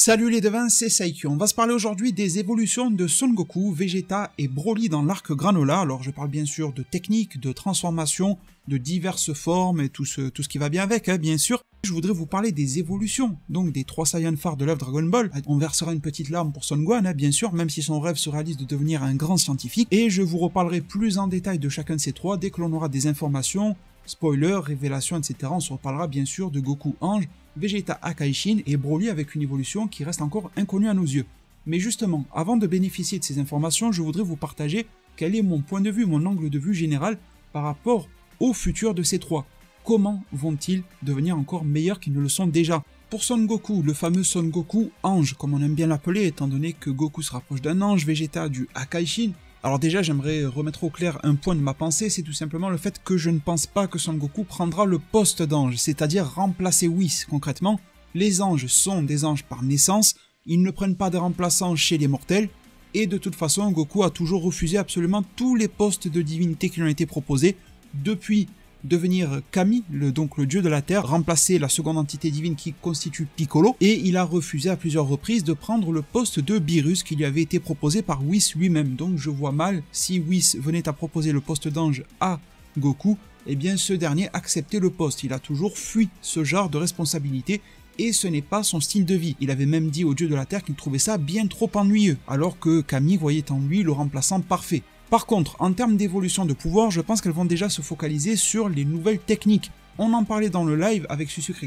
Salut les devins, c'est Saikyu. On va se parler aujourd'hui des évolutions de Son Goku, Vegeta et Broly dans l'arc Granola. Alors je parle bien sûr de techniques, de transformations, de diverses formes et tout ce qui va bien avec, bien sûr. Je voudrais vous parler des évolutions, donc des 3 Saiyans phares de l'œuvre Dragon Ball. On versera une petite larme pour Son Gohan, bien sûr, même si son rêve se réalise de devenir un grand scientifique. Et je vous reparlerai plus en détail de chacun de ces 3 dès que l'on aura des informations, spoilers, révélations, etc. On se reparlera bien sûr de Goku Ange, Vegeta Akaishin et Broly avec une évolution qui reste encore inconnue à nos yeux. Mais justement, avant de bénéficier de ces informations, je voudrais vous partager quel est mon point de vue, mon angle de vue général par rapport au futur de ces 3. Comment vont-ils devenir encore meilleurs qu'ils ne le sont déjà? Pour Son Goku, le fameux Son Goku Ange, comme on aime bien l'appeler, étant donné que Goku se rapproche d'un ange, Vegeta du Akaishin. Alors déjà, j'aimerais remettre au clair un point de ma pensée, c'est tout simplement le fait que je ne pense pas que Son Goku prendra le poste d'ange, c'est-à-dire remplacer Whis. Concrètement, les anges sont des anges par naissance, ils ne prennent pas de remplaçants chez les mortels, et de toute façon, Goku a toujours refusé absolument tous les postes de divinité qui lui ont été proposés, depuis devenir Kami, donc le dieu de la terre, remplacer la seconde entité divine qui constitue Piccolo, et il a refusé à plusieurs reprises de prendre le poste de Beerus qui lui avait été proposé par Whis lui-même. Donc je vois mal, si Whis venait à proposer le poste d'ange à Goku, eh bien ce dernier acceptait le poste. Il a toujours fui ce genre de responsabilité, et ce n'est pas son style de vie. Il avait même dit au dieu de la terre qu'il trouvait ça bien trop ennuyeux, alors que Kami voyait en lui le remplaçant parfait. Par contre, en termes d'évolution de pouvoir, je pense qu'elles vont déjà se focaliser sur les nouvelles techniques. On en parlait dans le live avec Susuke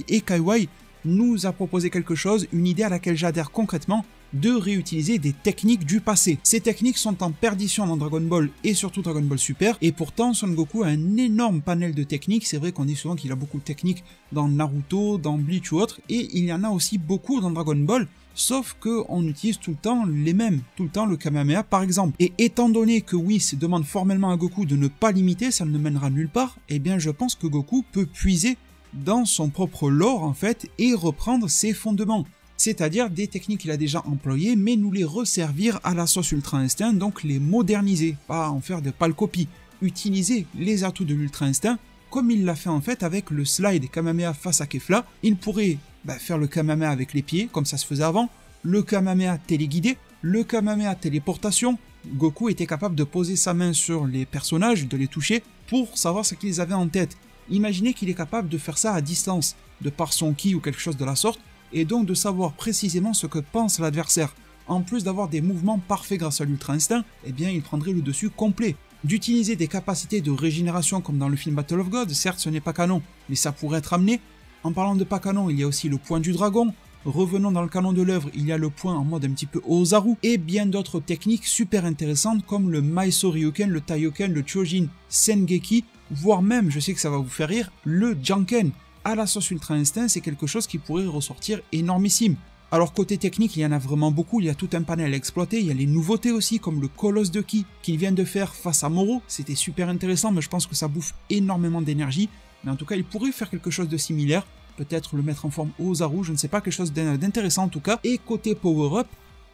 et Kaiwai nous a proposé quelque chose, une idée à laquelle j'adhère concrètement, de réutiliser des techniques du passé. Ces techniques sont en perdition dans Dragon Ball et surtout Dragon Ball Super, et pourtant Son Goku a un énorme panel de techniques. C'est vrai qu'on dit souvent qu'il a beaucoup de techniques dans Naruto, dans Bleach ou autre, et il y en a aussi beaucoup dans Dragon Ball, sauf qu'on utilise tout le temps les mêmes, tout le temps le Kamehameha par exemple. Et étant donné que Whis demande formellement à Goku de ne pas l'imiter, ça ne mènera nulle part, eh bien je pense que Goku peut puiser dans son propre lore en fait et reprendre ses fondements. C'est-à-dire des techniques qu'il a déjà employées, mais nous les resservir à la sauce Ultra Instinct, donc les moderniser, pas en faire de pâles copies. Utiliser les atouts de l'Ultra Instinct, comme il l'a fait en fait avec le slide Kamehameha face à Kefla. Il pourrait faire le Kamehameha avec les pieds, comme ça se faisait avant, le Kamehameha téléguidé, le Kamehameha téléportation. Goku était capable de poser sa main sur les personnages, de les toucher, pour savoir ce qu'ils avaient en tête. Imaginez qu'il est capable de faire ça à distance, de par son ki ou quelque chose de la sorte, et donc de savoir précisément ce que pense l'adversaire. En plus d'avoir des mouvements parfaits grâce à l'Ultra Instinct, eh bien il prendrait le dessus complet. D'utiliser des capacités de régénération comme dans le film Battle of God, certes ce n'est pas canon, mais ça pourrait être amené. En parlant de pas canon, il y a aussi le point du dragon. Revenons dans le canon de l'œuvre, il y a le point en mode un petit peu Ozaru, et bien d'autres techniques super intéressantes comme le Maiso Ryuken, le Taioken, le Chojin Sengeki, voire même, je sais que ça va vous faire rire, le Janken. À la sauce Ultra Instinct, c'est quelque chose qui pourrait ressortir énormissime. Alors côté technique, il y en a vraiment beaucoup, il y a tout un panel à exploiter, il y a les nouveautés aussi, comme le Colosse de Ki qu'ils viennent de faire face à Moro. C'était super intéressant, mais je pense que ça bouffe énormément d'énergie. Mais en tout cas, il pourrait faire quelque chose de similaire, peut-être le mettre en forme Ozaru, je ne sais pas, quelque chose d'intéressant en tout cas. Et côté power-up,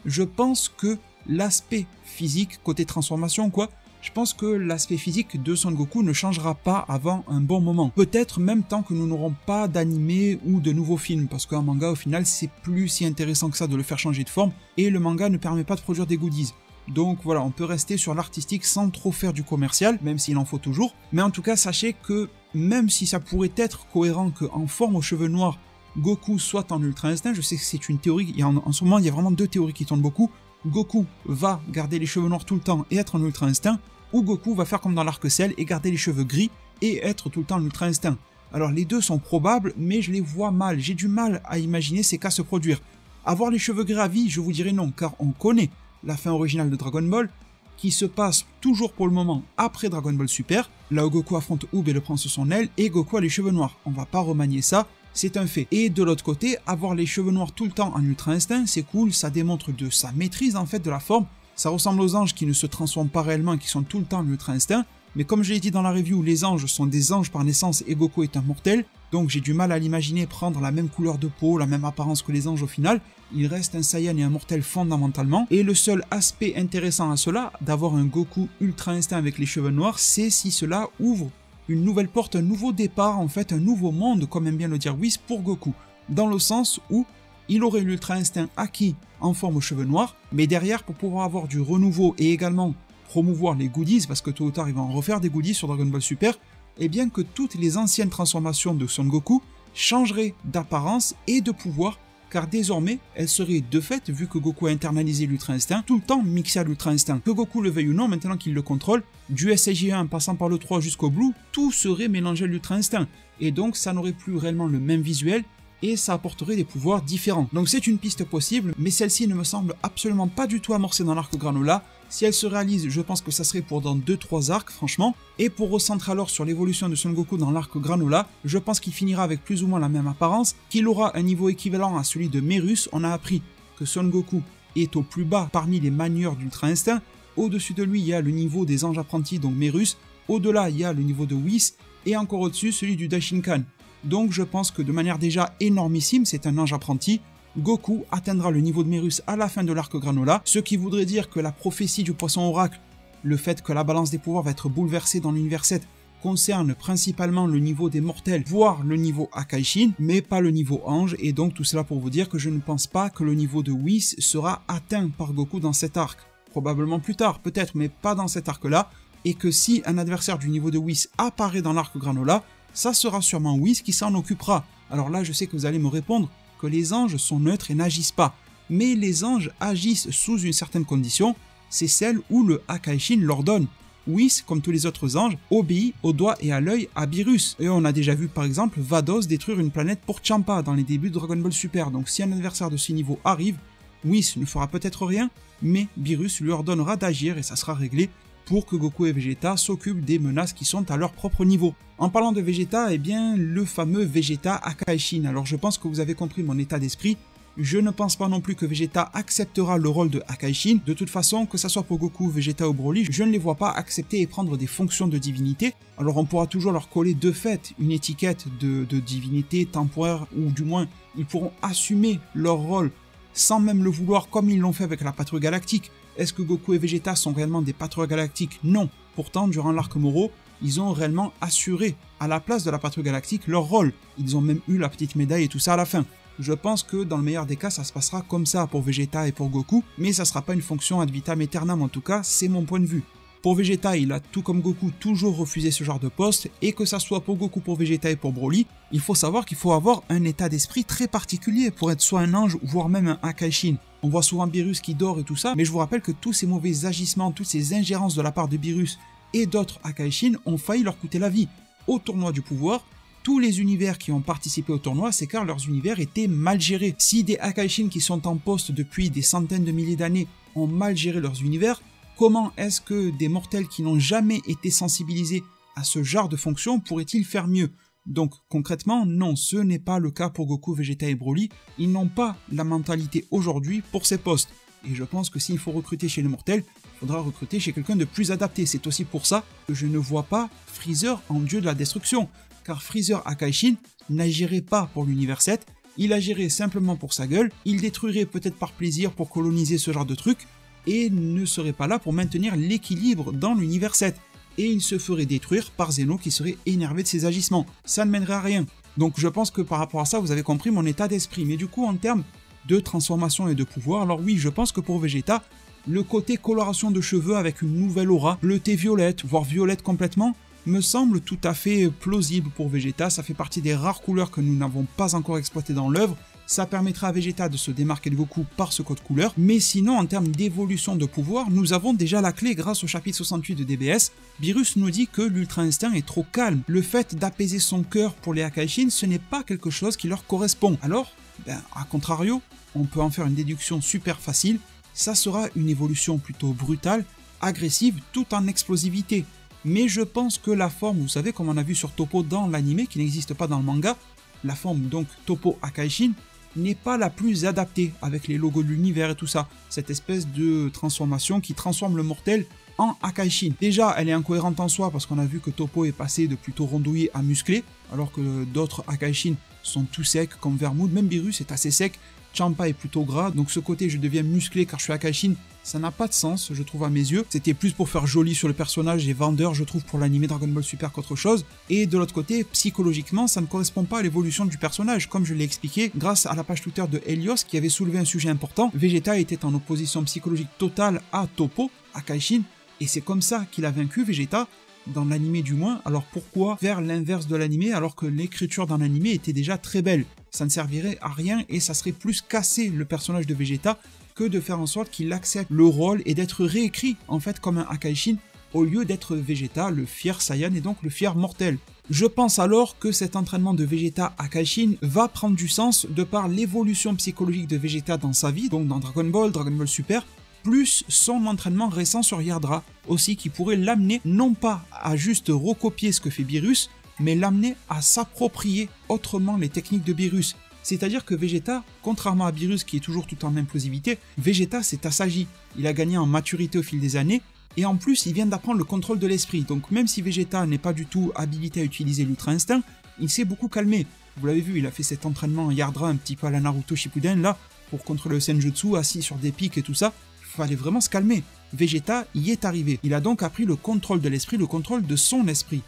je pense que l'aspect physique, côté transformation quoi, je pense que l'aspect physique de Son Goku ne changera pas avant un bon moment. Peut-être même tant que nous n'aurons pas d'animé ou de nouveaux films, parce qu'un manga au final c'est plus si intéressant que ça de le faire changer de forme, et le manga ne permet pas de produire des goodies. Donc voilà, on peut rester sur l'artistique sans trop faire du commercial, même s'il en faut toujours. Mais en tout cas, sachez que même si ça pourrait être cohérent qu'en forme aux cheveux noirs, Goku soit en Ultra Instinct, je sais que c'est une théorie, en ce moment il y a vraiment 2 théories qui tournent beaucoup. Goku va garder les cheveux noirs tout le temps et être en Ultra Instinct, ou Goku va faire comme dans l'arc Cell et garder les cheveux gris et être tout le temps en Ultra Instinct. Alors les deux sont probables, mais je les vois mal, j'ai du mal à imaginer ces cas se produire. Avoir les cheveux gris à vie, je vous dirais non, car on connaît la fin originale de Dragon Ball, qui se passe toujours pour le moment après Dragon Ball Super, là où Goku affronte Oob et le prend sous son aile, et Goku a les cheveux noirs. On va pas remanier ça, c'est un fait. Et de l'autre côté, avoir les cheveux noirs tout le temps en Ultra Instinct, c'est cool, ça démontre de sa maîtrise en fait de la forme. Ça ressemble aux anges qui ne se transforment pas réellement et qui sont tout le temps en Ultra Instinct, mais comme je l'ai dit dans la review, les anges sont des anges par naissance et Goku est un mortel, donc j'ai du mal à l'imaginer prendre la même couleur de peau, la même apparence que les anges au final. Il reste un Saiyan et un mortel fondamentalement, et le seul aspect intéressant à cela, d'avoir un Goku Ultra Instinct avec les cheveux noirs, c'est si cela ouvre une nouvelle porte, un nouveau départ, en fait un nouveau monde, comme aime bien le dire Whis, pour Goku, dans le sens où il aurait l'Ultra Instinct acquis en forme aux cheveux noirs, mais derrière, pour pouvoir avoir du renouveau et également promouvoir les goodies, parce que tôt ou tard il va en refaire des goodies sur Dragon Ball Super, et bien que toutes les anciennes transformations de Son Goku changeraient d'apparence et de pouvoir, car désormais, elles seraient de fait, vu que Goku a internalisé l'Ultra Instinct, tout le temps mixées à l'Ultra Instinct. Que Goku le veuille ou non, maintenant qu'il le contrôle, du SSJ1 en passant par le 3 jusqu'au Blue, tout serait mélangé à l'Ultra Instinct, et donc ça n'aurait plus réellement le même visuel, et ça apporterait des pouvoirs différents. Donc c'est une piste possible, mais celle-ci ne me semble absolument pas du tout amorcée dans l'arc Granola. Si elle se réalise, je pense que ça serait pour dans 2-3 arcs, franchement. Et pour recentrer alors sur l'évolution de Son Goku dans l'arc Granola, je pense qu'il finira avec plus ou moins la même apparence, qu'il aura un niveau équivalent à celui de Merus. On a appris que Son Goku est au plus bas parmi les manieurs d'Ultra Instinct. Au-dessus de lui, il y a le niveau des anges apprentis, donc Merus. Au-delà, il y a le niveau de Whis, et encore au-dessus, celui du Daishinkan. Donc je pense que de manière déjà énormissime, c'est un ange apprenti, Goku atteindra le niveau de Merus à la fin de l'arc Granola, ce qui voudrait dire que la prophétie du poisson oracle, le fait que la balance des pouvoirs va être bouleversée dans l'univers 7, concerne principalement le niveau des mortels, voire le niveau Akaishin, mais pas le niveau ange, et donc tout cela pour vous dire que je ne pense pas que le niveau de Whis sera atteint par Goku dans cet arc. Probablement plus tard, peut-être, mais pas dans cet arc-là, et que si un adversaire du niveau de Whis apparaît dans l'arc Granola, ça sera sûrement Whis qui s'en occupera. Alors là, je sais que vous allez me répondre que les anges sont neutres et n'agissent pas. Mais les anges agissent sous une certaine condition, c'est celle où le Akaishin l'ordonne. Whis, comme tous les autres anges, obéit au doigt et à l'œil à Beerus. Et on a déjà vu par exemple Vados détruire une planète pour Champa dans les débuts de Dragon Ball Super. Donc si un adversaire de ce niveau arrive, Whis ne fera peut-être rien, mais Beerus lui ordonnera d'agir et ça sera réglé pour que Goku et Vegeta s'occupent des menaces qui sont à leur propre niveau. En parlant de Vegeta, eh bien, le fameux Vegeta Akaishin. Alors je pense que vous avez compris mon état d'esprit. Je ne pense pas non plus que Vegeta acceptera le rôle de Akaishin. De toute façon, que ça soit pour Goku, Vegeta ou Broly, je ne les vois pas accepter et prendre des fonctions de divinité. Alors on pourra toujours leur coller de fait une étiquette de divinité temporaire, ou du moins, ils pourront assumer leur rôle sans même le vouloir, comme ils l'ont fait avec la Patrouille Galactique. Est-ce que Goku et Vegeta sont réellement des patrouilles galactiques? Non. Pourtant, durant l'arc Moro, ils ont réellement assuré, à la place de la Patrouille Galactique, leur rôle. Ils ont même eu la petite médaille et tout ça à la fin. Je pense que dans le meilleur des cas, ça se passera comme ça pour Vegeta et pour Goku, mais ça sera pas une fonction ad vitam aeternam, en tout cas, c'est mon point de vue. Pour Vegeta, il a tout comme Goku toujours refusé ce genre de poste, et que ça soit pour Goku, pour Vegeta et pour Broly, il faut savoir qu'il faut avoir un état d'esprit très particulier pour être soit un ange, voire même un Akaishin. On voit souvent Beerus qui dort et tout ça, mais je vous rappelle que tous ces mauvais agissements, toutes ces ingérences de la part de Beerus et d'autres Akaishin ont failli leur coûter la vie. Au tournoi du pouvoir, tous les univers qui ont participé au tournoi, c'est car leurs univers étaient mal gérés. Si des Akaishin qui sont en poste depuis des centaines de milliers d'années ont mal géré leurs univers, comment est-ce que des mortels qui n'ont jamais été sensibilisés à ce genre de fonction pourraient-ils faire mieux? Donc concrètement, non, ce n'est pas le cas pour Goku, Vegeta et Broly. Ils n'ont pas la mentalité aujourd'hui pour ces postes. Et je pense que s'il faut recruter chez les mortels, il faudra recruter chez quelqu'un de plus adapté. C'est aussi pour ça que je ne vois pas Freezer en dieu de la destruction. Car Freezer Akaishin n'agirait pas pour l'univers 7, il agirait simplement pour sa gueule, il détruirait peut-être par plaisir pour coloniser ce genre de truc, et ne serait pas là pour maintenir l'équilibre dans l'univers 7. Et il se ferait détruire par Zeno qui serait énervé de ses agissements. Ça ne mènerait à rien. Donc je pense que par rapport à ça, vous avez compris mon état d'esprit. Mais du coup, en termes de transformation et de pouvoir, alors oui, je pense que pour Vegeta, le côté coloration de cheveux avec une nouvelle aura, bleutée violette, voire violette complètement, me semble tout à fait plausible pour Vegeta. Ça fait partie des rares couleurs que nous n'avons pas encore exploitées dans l'œuvre. Ça permettra à Vegeta de se démarquer de Goku par ce code couleur, mais sinon en termes d'évolution de pouvoir, nous avons déjà la clé grâce au chapitre 68 de DBS. Beerus nous dit que l'Ultra Instinct est trop calme. Le fait d'apaiser son cœur pour les Akaishin, ce n'est pas quelque chose qui leur correspond. Alors, à contrario, on peut en faire une déduction super facile, ça sera une évolution plutôt brutale, agressive, tout en explosivité. Mais je pense que la forme, vous savez, comme on a vu sur Toppo dans l'anime, qui n'existe pas dans le manga, la forme donc Toppo Akaishin, n'est pas la plus adaptée avec les logos de l'univers et tout ça. Cette espèce de transformation qui transforme le mortel en Akaishin. Déjà, elle est incohérente en soi parce qu'on a vu que Toppo est passé de plutôt rondouillé à musclé, alors que d'autres Akaishin sont tout secs comme Vermoud, même Beerus est assez sec. Champa est plutôt gras, donc ce côté je deviens musclé car je suis Akaishin, ça n'a pas de sens, je trouve à mes yeux. C'était plus pour faire joli sur le personnage et vendeur, je trouve, pour l'anime Dragon Ball Super qu'autre chose. Et de l'autre côté, psychologiquement, ça ne correspond pas à l'évolution du personnage. Comme je l'ai expliqué, grâce à la page Twitter de Helios qui avait soulevé un sujet important, Vegeta était en opposition psychologique totale à Toppo, Akaishin, et c'est comme ça qu'il a vaincu Vegeta, dans l'anime du moins. Alors pourquoi faire l'inverse de l'anime alors que l'écriture dans l'anime était déjà très belle? Ça ne servirait à rien et ça serait plus casser le personnage de Vegeta que de faire en sorte qu'il accepte le rôle et d'être réécrit en fait comme un Akaishin au lieu d'être Vegeta, le fier Saiyan et donc le fier mortel. Je pense alors que cet entraînement de Vegeta Akaishin va prendre du sens de par l'évolution psychologique de Vegeta dans sa vie, donc dans Dragon Ball Super, plus son entraînement récent sur Yardra, aussi qui pourrait l'amener non pas à juste recopier ce que fait Beerus, mais l'amener à s'approprier autrement les techniques de Beerus. C'est-à-dire que Vegeta, contrairement à Beerus qui est toujours tout en implosivité, Vegeta s'est assagi, il a gagné en maturité au fil des années, et en plus il vient d'apprendre le contrôle de l'esprit, donc même si Vegeta n'est pas du tout habilité à utiliser l'Ultra Instinct, il s'est beaucoup calmé. Vous l'avez vu, il a fait cet entraînement Yardra un petit peu à la Naruto Shippuden là, pour contrôler le Senjutsu, assis sur des pics et tout ça. Il fallait vraiment se calmer. Vegeta y est arrivé. Il a donc appris le contrôle de l'esprit, le contrôle de son esprit.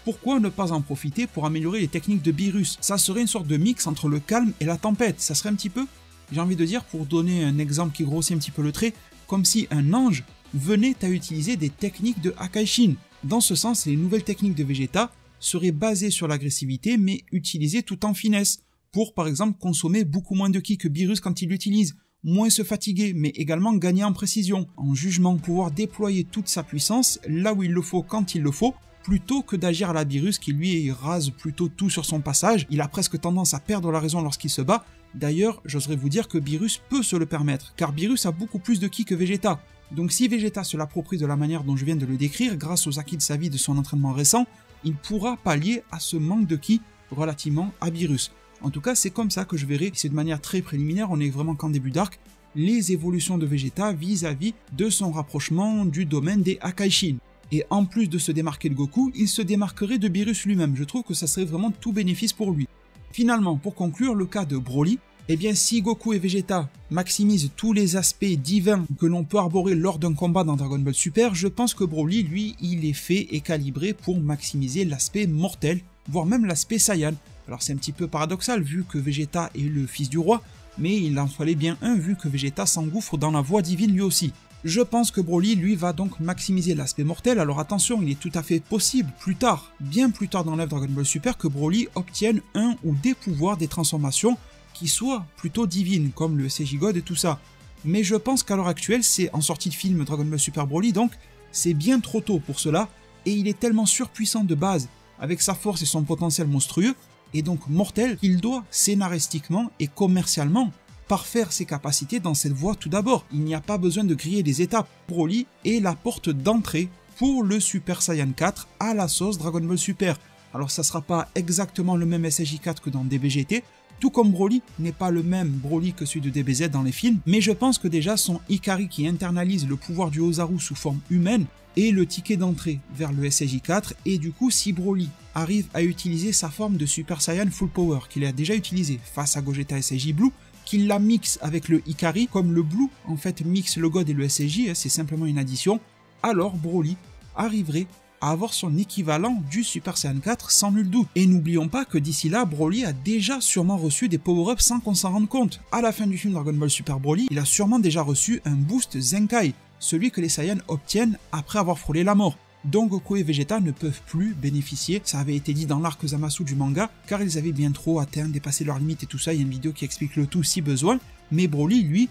Pourquoi ne pas en profiter pour améliorer les techniques de Beerus? Ça serait une sorte de mix entre le calme et la tempête. Ça serait un petit peu, j'ai envie de dire, pour donner un exemple qui grossit un petit peu le trait, comme si un ange venait à utiliser des techniques de Akaishin. Dans ce sens, les nouvelles techniques de Vegeta seraient basées sur l'agressivité, mais utilisées tout en finesse, pour par exemple consommer beaucoup moins de ki que Beerus quand il l'utilise, moins se fatiguer, mais également gagner en précision, en jugement, pouvoir déployer toute sa puissance là où il le faut quand il le faut, plutôt que d'agir à la Beerus qui lui rase plutôt tout sur son passage. Il a presque tendance à perdre la raison lorsqu'il se bat. D'ailleurs, j'oserais vous dire que Beerus peut se le permettre, car Beerus a beaucoup plus de ki que Vegeta. Donc si Vegeta se l'approprie de la manière dont je viens de le décrire, grâce aux acquis de sa vie de son entraînement récent, il pourra pallier à ce manque de ki relativement à Beerus. En tout cas, c'est comme ça que je verrai, c'est de manière très préliminaire, on est vraiment qu'en début d'arc, les évolutions de Vegeta vis-à-vis de son rapprochement du domaine des Akaishin. Et en plus de se démarquer de Goku, il se démarquerait de Beerus lui-même. Je trouve que ça serait vraiment tout bénéfice pour lui. Finalement, pour conclure, le cas de Broly, eh bien si Goku et Vegeta maximisent tous les aspects divins que l'on peut arborer lors d'un combat dans Dragon Ball Super, je pense que Broly, lui, il est fait et calibré pour maximiser l'aspect mortel, voire même l'aspect Saiyan. Alors c'est un petit peu paradoxal vu que Vegeta est le fils du roi, mais il en fallait bien un vu que Vegeta s'engouffre dans la voie divine lui aussi. Je pense que Broly, lui, va donc maximiser l'aspect mortel, alors attention, il est tout à fait possible, plus tard, bien plus tard dans l'œuvre Dragon Ball Super, que Broly obtienne un ou des pouvoirs, des transformations, qui soient plutôt divines, comme le SJ God et tout ça. Mais je pense qu'à l'heure actuelle, c'est en sortie de film Dragon Ball Super Broly, donc c'est bien trop tôt pour cela, et il est tellement surpuissant de base, avec sa force et son potentiel monstrueux, et donc mortel, qu'il doit, scénaristiquement et commercialement, parfaire ses capacités dans cette voie tout d'abord. Il n'y a pas besoin de griller des étapes. Broly est la porte d'entrée pour le Super Saiyan 4 à la sauce Dragon Ball Super. Alors ça sera pas exactement le même SJ4 que dans DBGT, tout comme Broly n'est pas le même Broly que celui de DBZ dans les films, mais je pense que déjà son Ikari qui internalise le pouvoir du Ozaru sous forme humaine est le ticket d'entrée vers le SJ4, et du coup si Broly arrive à utiliser sa forme de Super Saiyan Full Power qu'il a déjà utilisé face à Gogeta SJ Blue, qu'il la mixe avec le Ikari, comme le Blue en fait mixe le God et le SJ, c'est simplement une addition, alors Broly arriverait à avoir son équivalent du Super Saiyan 4 sans nul doute. Et n'oublions pas que d'ici là, Broly a déjà sûrement reçu des power-ups sans qu'on s'en rende compte. À la fin du film Dragon Ball Super Broly, il a sûrement déjà reçu un boost Zenkai, celui que les Saiyans obtiennent après avoir frôlé la mort. Donc Goku et Vegeta ne peuvent plus bénéficier, ça avait été dit dans l'arc Zamasu du manga, car ils avaient bien trop atteint, dépassé leurs limites et tout ça, il y a une vidéo qui explique le tout si besoin, mais Broly, lui,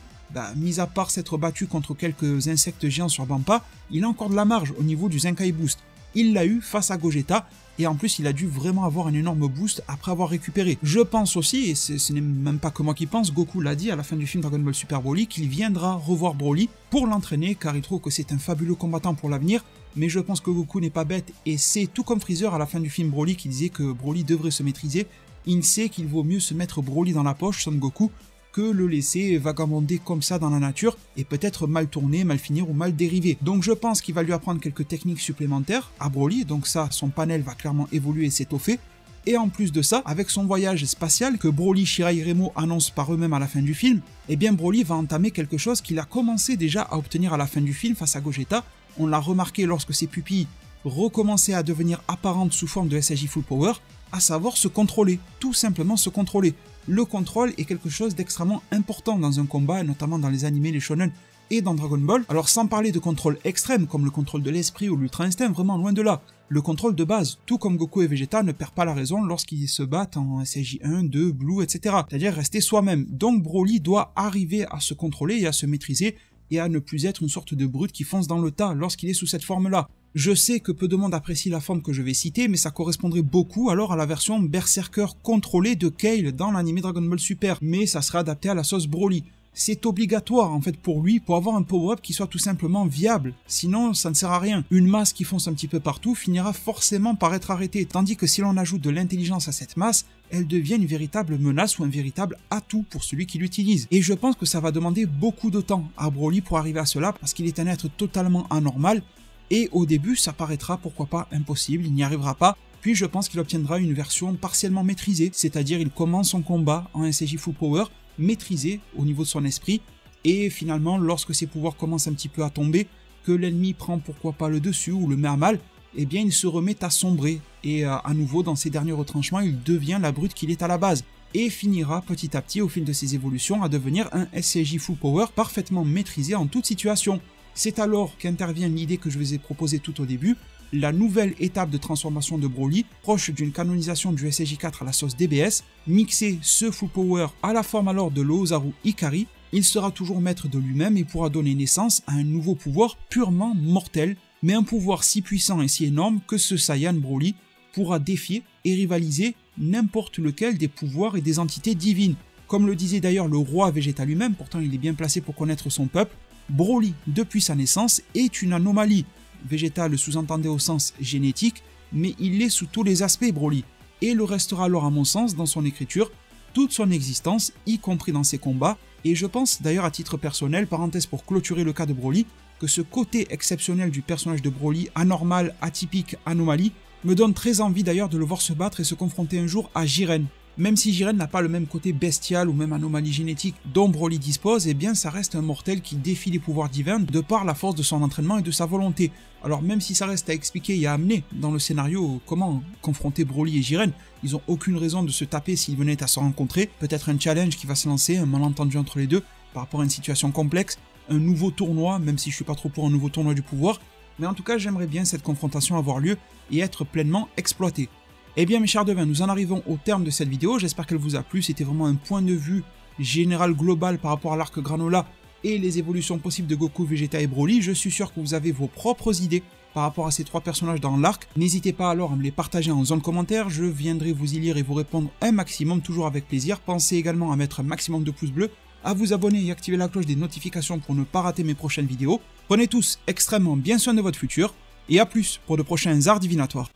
mis à part s'être battu contre quelques insectes géants sur Bampa, il a encore de la marge au niveau du Zenkai Boost. Il l'a eu face à Gogeta, et en plus il a dû vraiment avoir un énorme boost après avoir récupéré. Je pense aussi, et ce n'est même pas que moi qui pense, Goku l'a dit à la fin du film Dragon Ball Super Broly, qu'il viendra revoir Broly pour l'entraîner, car il trouve que c'est un fabuleux combattant pour l'avenir, mais je pense que Goku n'est pas bête, et c'est tout comme Freezer à la fin du film Broly qui disait que Broly devrait se maîtriser, il sait qu'il vaut mieux se mettre Broly dans la poche, Son Goku, que le laisser vagabonder comme ça dans la nature et peut-être mal tourner, mal finir ou mal dériver. Donc je pense qu'il va lui apprendre quelques techniques supplémentaires à Broly, donc ça, son panel va clairement évoluer et s'étoffer, Et en plus de ça, avec son voyage spatial que Broly, Shirai et Remo annoncent par eux-mêmes à la fin du film, eh bien Broly va entamer quelque chose qu'il a commencé déjà à obtenir à la fin du film face à Gogeta. On l'a remarqué lorsque ses pupilles recommençaient à devenir apparentes sous forme de SSJ Full Power, à savoir se contrôler, tout simplement se contrôler. Le contrôle est quelque chose d'extrêmement important dans un combat, notamment dans les animés, les shonen et dans Dragon Ball. Alors sans parler de contrôle extrême comme le contrôle de l'esprit ou l'ultra instinct, vraiment loin de là. Le contrôle de base, tout comme Goku et Vegeta ne perd pas la raison lorsqu'ils se battent en SSJ 1, 2, Blue, etc. C'est-à-dire rester soi-même. Donc Broly doit arriver à se contrôler et à se maîtriser et à ne plus être une sorte de brute qui fonce dans le tas lorsqu'il est sous cette forme-là. Je sais que peu de monde apprécie la forme que je vais citer, mais ça correspondrait beaucoup alors à la version Berserker contrôlée de Kale dans l'anime Dragon Ball Super, mais ça serait adapté à la sauce Broly. C'est obligatoire en fait pour lui, pour avoir un power-up qui soit tout simplement viable, sinon ça ne sert à rien. Une masse qui fonce un petit peu partout finira forcément par être arrêtée, tandis que si l'on ajoute de l'intelligence à cette masse, elle devient une véritable menace ou un véritable atout pour celui qui l'utilise. Et je pense que ça va demander beaucoup de temps à Broly pour arriver à cela, parce qu'il est un être totalement anormal, et au début ça paraîtra pourquoi pas impossible, il n'y arrivera pas, puis je pense qu'il obtiendra une version partiellement maîtrisée, c'est-à-dire il commence son combat en SSJ Full Power, maîtrisé au niveau de son esprit, et finalement lorsque ses pouvoirs commencent un petit peu à tomber, que l'ennemi prend pourquoi pas le dessus ou le met à mal, eh bien il se remet à sombrer, et à nouveau dans ses derniers retranchements il devient la brute qu'il est à la base, et finira petit à petit au fil de ses évolutions à devenir un SSJ Full Power parfaitement maîtrisé en toute situation. C'est alors qu'intervient l'idée que je vous ai proposée tout au début, la nouvelle étape de transformation de Broly, proche d'une canonisation du SSJ4 à la sauce DBS, mixer ce Full Power à la forme alors de l'Ozaru Ikari, il sera toujours maître de lui-même et pourra donner naissance à un nouveau pouvoir purement mortel, mais un pouvoir si puissant et si énorme que ce Saiyan Broly pourra défier et rivaliser n'importe lequel des pouvoirs et des entités divines. Comme le disait d'ailleurs le roi Vegeta lui-même, pourtant il est bien placé pour connaître son peuple, Broly, depuis sa naissance, est une anomalie. Vegeta le sous-entendait au sens génétique, mais il l'est sous tous les aspects Broly, et le restera alors à mon sens dans son écriture, toute son existence, y compris dans ses combats, et je pense d'ailleurs à titre personnel, parenthèse pour clôturer le cas de Broly, que ce côté exceptionnel du personnage de Broly, anormal, atypique, anomalie, me donne très envie d'ailleurs de le voir se battre et se confronter un jour à Jiren. Même si Jiren n'a pas le même côté bestial ou même anomalie génétique dont Broly dispose, eh bien ça reste un mortel qui défie les pouvoirs divins de par la force de son entraînement et de sa volonté. Alors même si ça reste à expliquer et à amener dans le scénario comment confronter Broly et Jiren, ils n'ont aucune raison de se taper s'ils venaient à se rencontrer, peut-être un challenge qui va se lancer, un malentendu entre les deux par rapport à une situation complexe, un nouveau tournoi, même si je suis pas trop pour un nouveau tournoi du pouvoir, mais en tout cas j'aimerais bien cette confrontation avoir lieu et être pleinement exploitée. Eh bien mes chers devins, nous en arrivons au terme de cette vidéo, j'espère qu'elle vous a plu, c'était vraiment un point de vue général global par rapport à l'arc Granola et les évolutions possibles de Goku, Vegeta et Broly. Je suis sûr que vous avez vos propres idées par rapport à ces trois personnages dans l'arc, n'hésitez pas alors à me les partager en zone commentaire, je viendrai vous y lire et vous répondre un maximum, toujours avec plaisir. Pensez également à mettre un maximum de pouces bleus, à vous abonner et activer la cloche des notifications pour ne pas rater mes prochaines vidéos. Prenez tous extrêmement bien soin de votre futur, et à plus pour de prochains arts divinatoires.